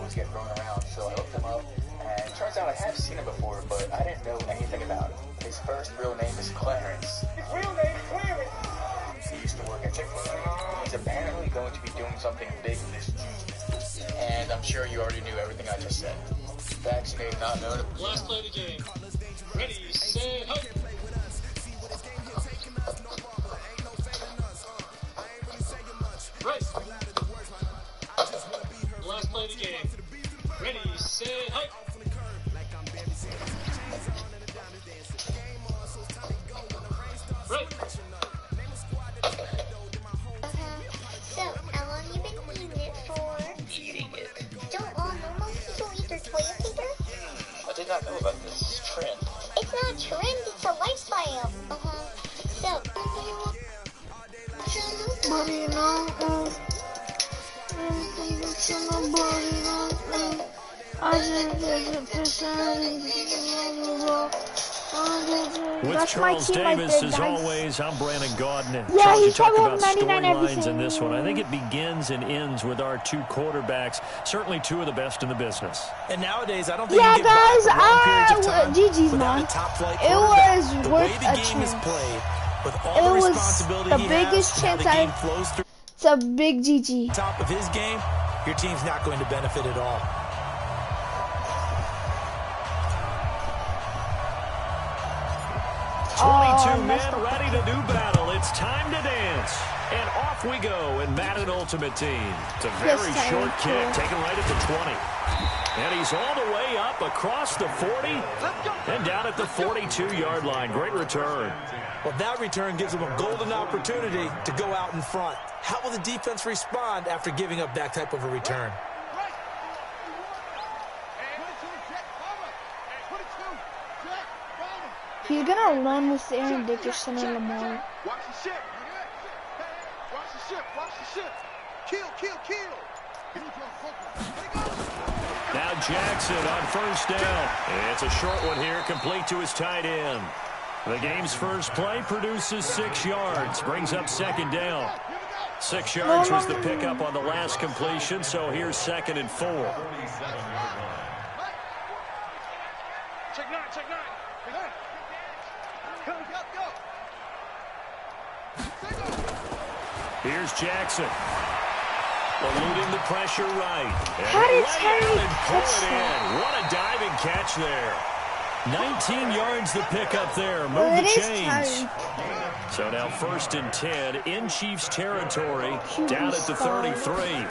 was getting thrown around, so I looked him up, and it turns out I have seen him before, but I didn't know anything about him. His first real name is Clarence. His real name is Clarence! He used to work at Chick-fil-A. He's apparently going to be doing something big this season. And I'm sure you already knew everything I just said. Vaccinated, not known. Last play of the game. Ready, set, hut. Right. Last play of the game. Ready, set, hut. Right. So, how long you been eating it for? Eating it. Don't all normal people eat their toilet paper? I did not know about this trend. It's not a trend, it's a lifestyle. So, Buddy, no. With Charles Davis, as always, I'm Brandon Gaudin. Yeah, Charles, you he's talk probably about 99 storylines everything. in this one. I think it begins and ends with our two quarterbacks, certainly two of the best in the business. And nowadays, I don't think Yeah, you get by guys, for long periods of time GG's, without man. a top-flight It quarterback. was The worth way a the game is chance. played, with It all the was responsibility the he biggest has, and how the chance game flows through It's a big GG. the top of his game, your team's not going to benefit at all. Twenty-two men ready to do battle. It's time to dance. And off we go in Madden Ultimate Team. It's a very Yes, short thank kick, you. taken right at the 20. And he's all the way up across the 40 and down at the 42-yard line. Great return. Well, that return gives him a golden opportunity to go out in front. How will the defense respond after giving up that type of a return? He's gonna run with Aaron Dickerson and Lamar. Watch the ship. Watch the ship. Watch the ship. Kill, kill, kill. Now Jackson on first down. It's a short one here, complete to his tight end. The game's first play produces 6 yards, brings up second down. 6 yards was the pickup on the last completion, so here's 2nd and 4. Check nine, check nine. Go, go, go. Here's Jackson. Eluding the pressure right. How did Tyreek Tyreek pull catch it in? that? What a diving catch there. 19 yards the pickup there. Move Well, the it is chains. Tyreek. So now 1st and 10 in Chiefs territory, QB down at the style. 33.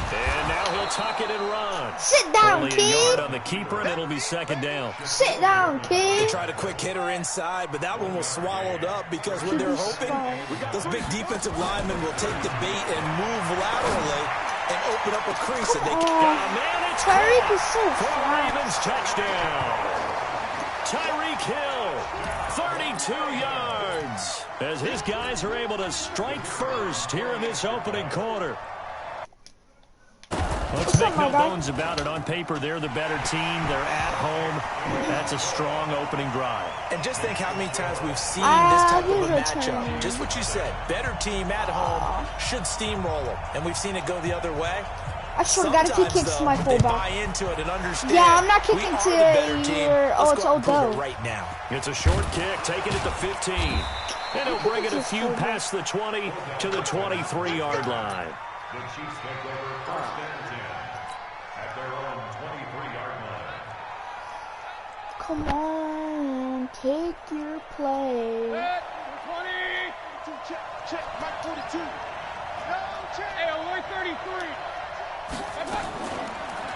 And now he'll tuck it and run. Sit down, Only a yard kid. on the keeper, and it'll be 2nd down. Sit down, They kid. tried a quick hitter inside, but that one was swallowed up because what they're hoping, those big defensive linemen will take the bait and move laterally and open up a crease that they can. Oh, man, it's Tyreek caught is so for a flat. Ravens touchdown. Tyreek Hill, 32 yards, as his guys are able to strike first here in this opening quarter. Let's What's make up, no my guy? bones about it. On paper, they're the better team. They're at home. That's a strong opening drive. And just think how many times we've seen this type of a he's matchup. returning. Just what you said. Better team at home should steamroll them. And we've seen it go the other way. I swear to God, if he Sometimes, kicks though, my they fullback. buy into it and understand. Yeah, I'm not we kicking are to the better your- team. oh, Let's it's go out and prove Odell. it right now. It's a short kick, taken at the 15. And he'll bring it a few past the 20 to the 23-yard line. The Chiefs take over 1st and 10 at their own 23-yard line. Come on, take your play. 20. Check, check. Mike 42. No, check. Hey, Lloyd 33.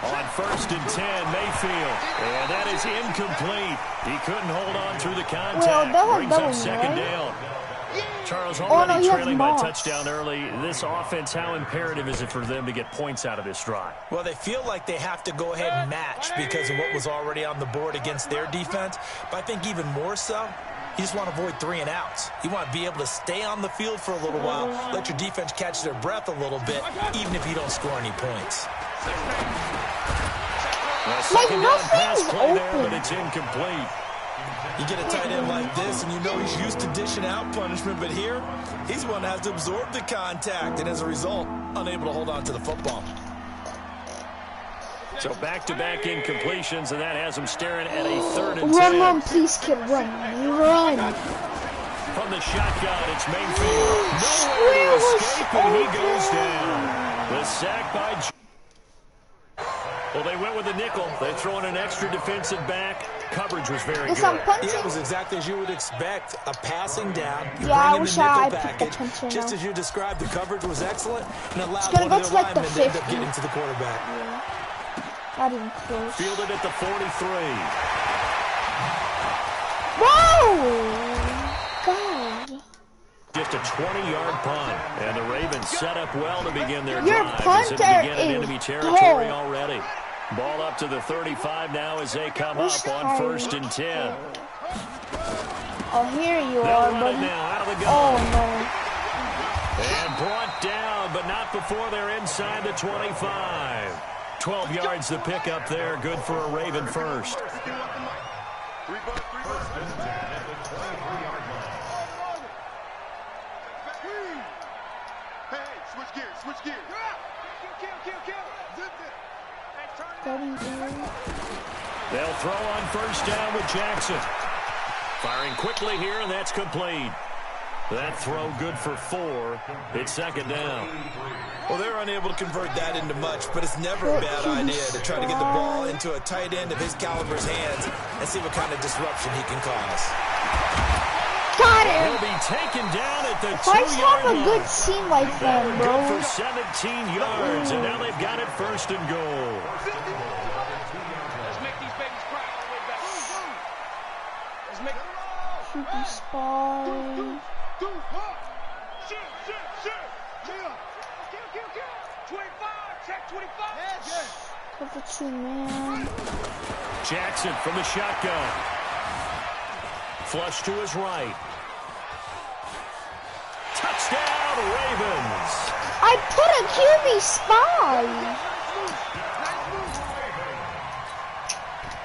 On 1st and 10, Mayfield. And that is incomplete. He couldn't hold on through the contact. Well, they'll have Brings up double, 2nd right? down. Charles, no, already he has trailing by Moss. touchdown early. This offense, how imperative is it for them to get points out of this drive? Well, they feel like they have to go ahead and match because of what was already on the board against their defense. But I think even more so, you just want to avoid 3 and outs. You want to be able to stay on the field for a little while, let your defense catch their breath a little bit, even if you don't score any points. Well, second down pass nothing's play there, open. but it's incomplete. You get a tight end like this, and you know he's used to dishing out punishment, but here, he's the one that has to absorb the contact, and as a result, unable to hold on to the football. So back-to-back incompletions, and that has him staring at a 3rd and 10. Run, please, kid, run. Run. From the shotgun, it's Mayfield. Nowhere to escape, and he goes down. The sack by... Well, they went with a nickel. They throw in an extra defensive back. Coverage was very good. Yeah, it was exactly as you would expect. A passing down. You yeah, I bring in wish the I nickel picked package. the Just as you described, the coverage was excellent and allowed it's gonna one go of to their like the linemen to end 50. up getting to the quarterback. Yeah. Not even close. Fielded at the 43. Whoa! God. Just a 20-yard punt. And the Ravens set up well to begin their Your drive. punter As it begin in is enemy territory dead. already. Ball up to the 35 now as they come up on 1st and 10. Oh, here you They'll are, run buddy. it now out of the gun. Oh, no. And brought down, but not before they're inside the 25. 12 yards to pick up there. Good for a Raven first. Switch gears. They'll throw on 1st down with Jackson. Firing quickly here, and that's complete. That throw good for 4. It's 2nd down. Well, they're unable to convert that into much, but it's never a bad idea to try to get the ball into a tight end of his caliber's hands and see what kind of disruption he can cause. Got him. He'll be taken down at the 2-yard Fights have a line. good team like that, Good bro. for 17 yards, and now they've got it 1st and goal. Let's make these babies cry all the way back. Let's make Super spy. Shit. Kill. 25, check 25. Cover 2 man. Jackson from the shotgun. Flush to his right. Touchdown, Ravens. I put a QB spy.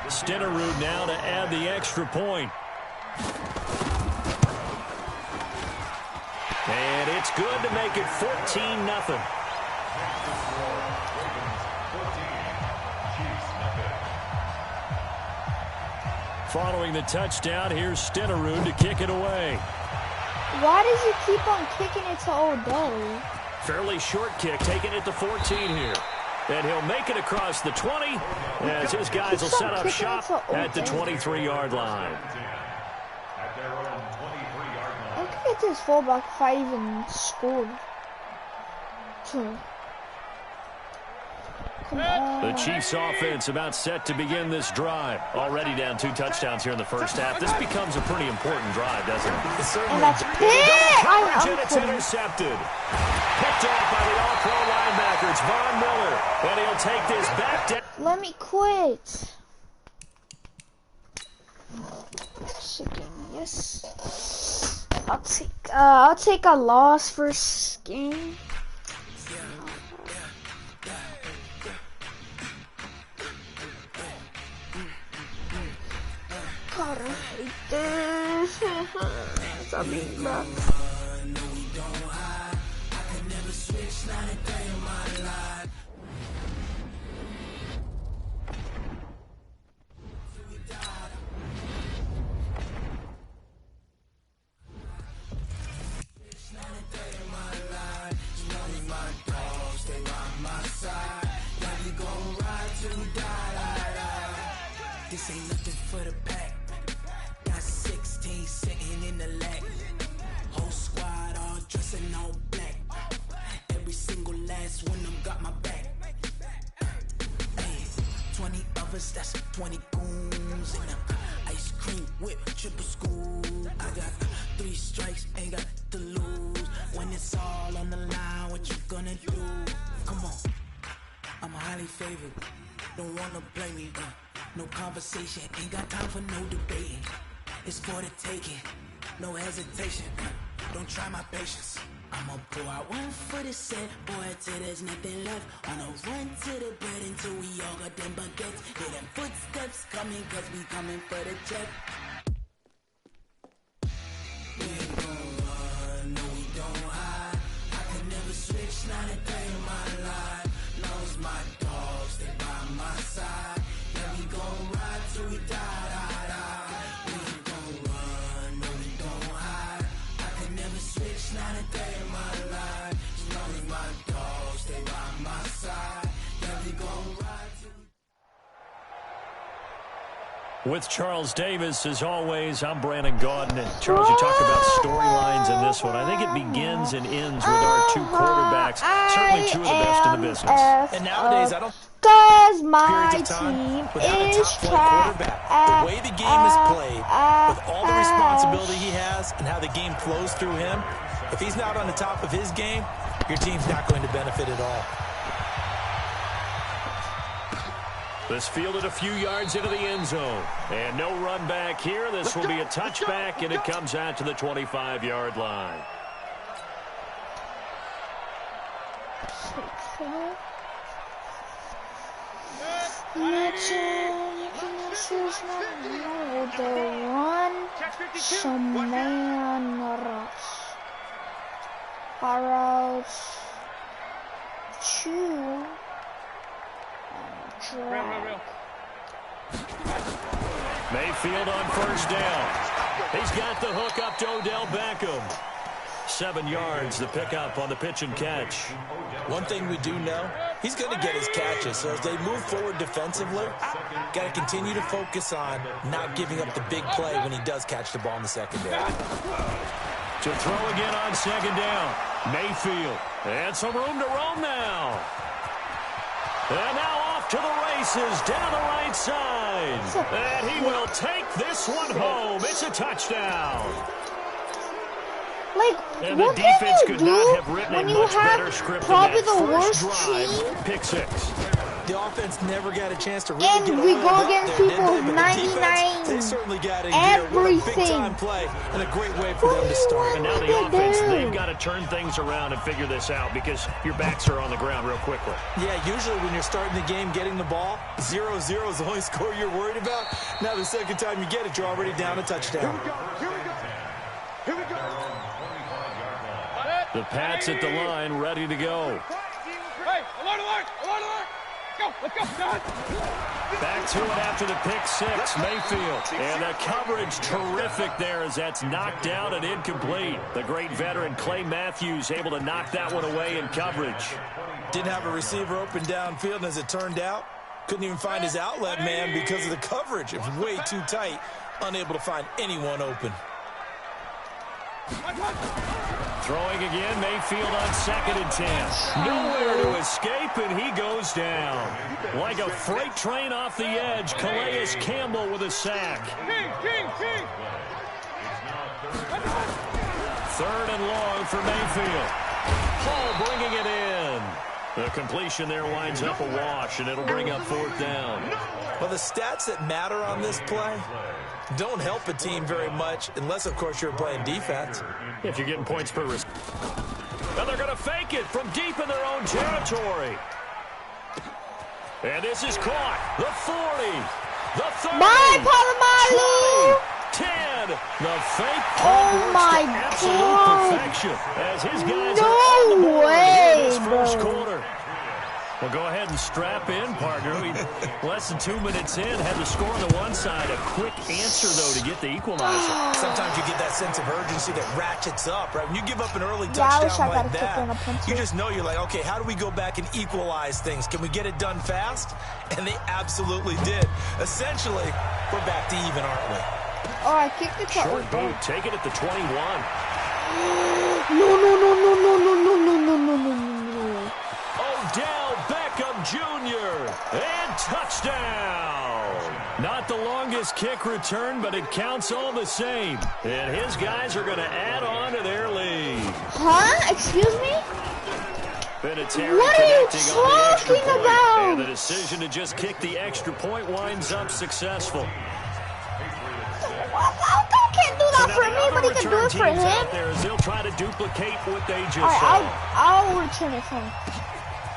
Stenerud now to add the extra point. And it's good to make it 14-0. Following the touchdown, here's Stenerud to kick it away. Why does he keep on kicking it to Odell? Fairly short kick, taking it to 14 here. And he'll make it across the 20 as his guys will set up shop at the 23-yard line. I could get this fullback if I even scored. Come on. The Chiefs offense about set to begin this drive. Already down 2 touchdowns here in the first half. This becomes a pretty important drive, doesn't it? And that's it! And it's intercepted. Picked off by the all-pro linebacker. It's Von Miller. And he'll take this back down. Let me quit. Chicken, yes. I'll take a loss first game. God, I hate this. I mean, This ain't nothing for the pack. Got 16 sitting in the lag. Whole squad all dressing all black. Every single last one of them got my back. Hey, 20 of us, that's 20 goons. And ice cream whip, triple school. I got 3 strikes, ain't got to lose. When it's all on the line, what you gonna do? Come on, I'm highly favored. Don't wanna blame me, no conversation, ain't got time for no debating. It's for the taking, no hesitation. Don't try my patience. I'ma pour out one for the set, boy, till there's nothing left. On a run to the bread until we all got them baguettes. Hear them footsteps coming, cause we coming for the check. We ain't gon' run, no we don't hide. I could never switch, not a day in my life. Knows my dogs, they by my side. With Charles Davis, as always, I'm Brandon Gaudin. And Charles, you talk about storylines in this one. I think it begins and ends with our two quarterbacks, certainly two of the best in the business. And nowadays, I don't... Because my team is trapped. The way the game is played, with all the responsibility he has and how the game flows through him, if he's not on the top of his game, your team's not going to benefit at all. This fielded a few yards into the end zone. And no run back here. This will be a touchback, and it comes out to the 25-yard line. The run, some man rush. Arrows, two. Mayfield on first down. He's got the hook up to Odell Beckham. 7 yards, the pickup on the pitch and catch. One thing we do know, he's going to get his catches. So as they move forward defensively, got to continue to focus on not giving up the big play when he does catch the ball in the secondary. To throw again on second down. Mayfield. And some room to roam now. And now off to the races down the right side. And he will take this one home. It's a touchdown. Like, and what the defense can you could not do have written when a you much better have script probably than the that worst first drive, team? pick six. The offense never got a chance to really And get we on go up against there, people did they? But the 99, defense, they certainly got in gear. What a big-time play and a great way for them to start. And now the offense, they've got to turn things around and figure this out because your backs are on the ground real quickly. Yeah, usually when you're starting the game getting the ball, 0-0 is the only score you're worried about. Now the second time you get it, you're already down a touchdown. Here we go. Here we go. The Pats at the line, ready to go. Hey, alert. Go, let's go. Back to it after the pick six, Mayfield. And the coverage terrific there as that's knocked down and incomplete. The great veteran Clay Matthews able to knock that one away in coverage. Didn't have a receiver open downfield, and as it turned out, couldn't even find his outlet man because of the coverage. It was way too tight, unable to find anyone open. Throwing again, Mayfield on 2nd and 10. Nowhere to escape, and he goes down. Like a freight train off the edge, Calais Campbell with a sack. Third and long for Mayfield. Hall bringing it in. The completion there winds up a wash, and it'll bring up 4th down. Well, the stats that matter on this play don't help a team very much unless, of course, you're playing defense. If you're getting points per risk. And they're going to fake it from deep in their own territory. And this is caught. The 40. The 30. Bye, Palomalu. 10. The fake Oh my absolute God. perfection as his guys No are on the board way, in this first bro. quarter. Well, go ahead and strap in, partner. Less than 2 minutes in, had the score on the one side. A quick answer, though, to get the equalizer. Sometimes you get that sense of urgency that ratchets up, right? When you give up an early I wish touchdown I like got a kick and a that, punch you it. just know you're like, okay, how do we go back and equalize things? Can we get it done fast? And they absolutely did. Essentially, we're back to even, aren't we? Oh, I kicked the cut. Short boot, take it at the 21. No. Odell Beckham Jr. and touchdown. Not the longest kick return, but it counts all the same. And his guys are going to add on to their lead. Huh? Excuse me? Vinatieri What are you connecting on the extra talking point. about? And the decision to just kick the extra point winds up successful. Aldo can't do that for me, but he can do it for him. Out there as they'll try to duplicate what they just Alright, saw. I'll return it for him.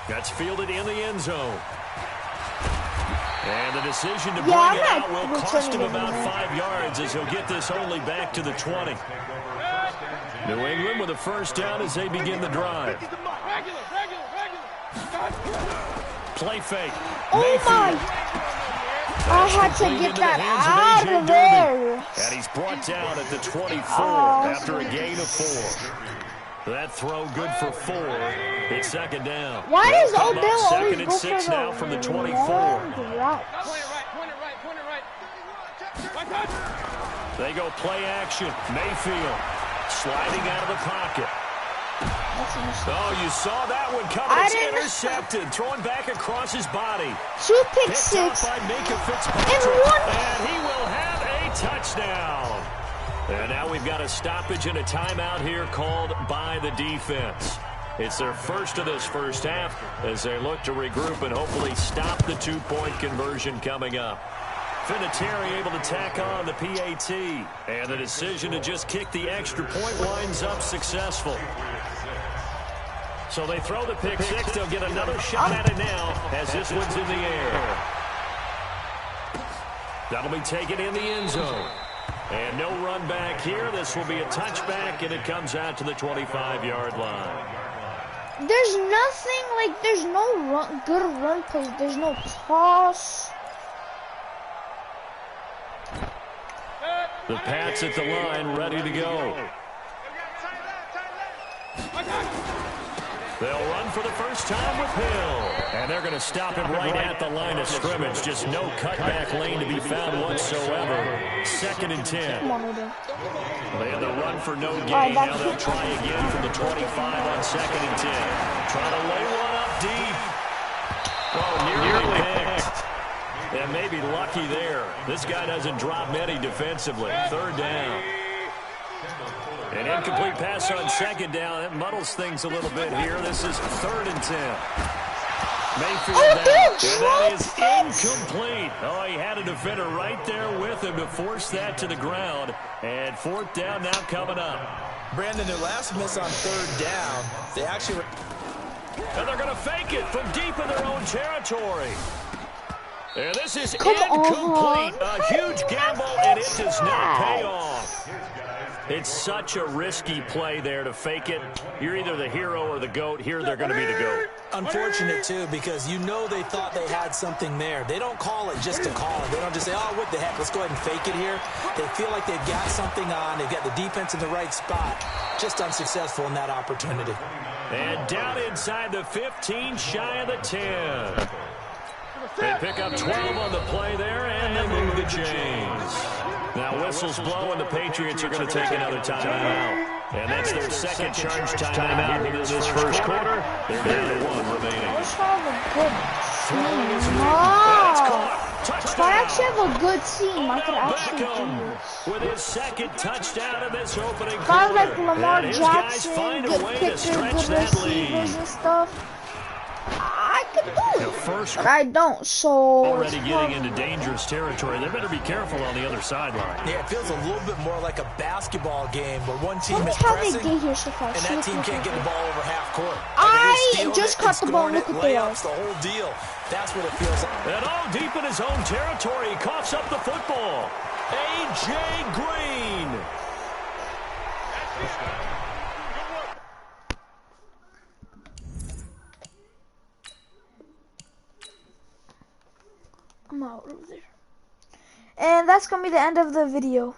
That's fielded in the end zone. And the decision to bring Yeah, it I'm out not will cost him returning it, about man. 5 yards as he'll get this only back to the 20. New England with a first down as they begin the drive. Play fake. Oh Mayfield. my! I had to Completed get into that the hands out AJ of there. And he's brought down at the 24 after a gain of 4. That throw good for 4. It's second down. Why does Come up Odell always second go and 6 for the now from the 24. long route? Point it right. They go play action. Mayfield sliding out of the pocket. Oh, you saw that one coming. It's intercepted. Throwing back across his body. 2 pick six. And he will have a touchdown. And now we've got a stoppage and a timeout here called by the defense. It's their first of this first half as they look to regroup and hopefully stop the 2-point conversion coming up. Vinatieri able to tack on the PAT. And the decision to just kick the extra point winds up successful. So they throw the pick six. They'll get another shot at it now as this one's in the air. That'll be taken in the end zone. And no run back here. This will be a touchback, and it comes out to the 25-yard line. There's nothing, like, there's no good run plays. There's no toss. The Pats at the line, ready to go. They'll run for the first time with Hill. And they're going to stop him right at the line of scrimmage. Just no cutback lane to be found whatsoever. 2nd and 10. They had the run for no gain. Now they'll try again from the 25 on 2nd and 10. Trying to lay one up deep. Oh, nearly picked. And maybe lucky there. This guy doesn't drop many defensively. 3rd down. An incomplete pass on 2nd down. It muddles things a little bit here. This is 3rd and 10. Mayfield down. And that is incomplete. Oh, he had a defender right there with him to force that to the ground. And 4th down now coming up. Brandon, their last miss on 3rd down, they actually... And they're going to fake it from deep in their own territory. And this is incomplete. A huge gamble, and it does not pay off. It's such a risky play there to fake it. You're either the hero or the GOAT. Here they're going to be the GOAT. Unfortunate, too, because you know they thought they had something there. They don't call it just to call it. They don't just say, oh, what the heck, let's go ahead and fake it here. They feel like they've got something on. They've got the defense in the right spot. Just unsuccessful in that opportunity. And down inside the 15, shy of the 10. They pick up 12 on the play there, and they move the chains. Now whistles blow, and the Patriots are going to take another timeout. And that's their second charge timeout into this first quarter. They're down to 1 remaining. Let's have a good team. If I actually have a good team, I could actually do this. With his 2nd touchdown in this opening quarter. If I have like Lamar Jackson, good kickers, good receivers and stuff, I could do it. But I don't, so... Already getting into dangerous territory. They better be careful on the other sideline. Yeah, it feels a little bit more like a basketball game where one team is pressing and that team can't get the ball over half court. I just caught the ball. Look at layups, the whole deal. That's what it feels like. And all deep in his own territory, he coughs up the football. A.J. Green. I'm out of there. And that's going to be the end of the video.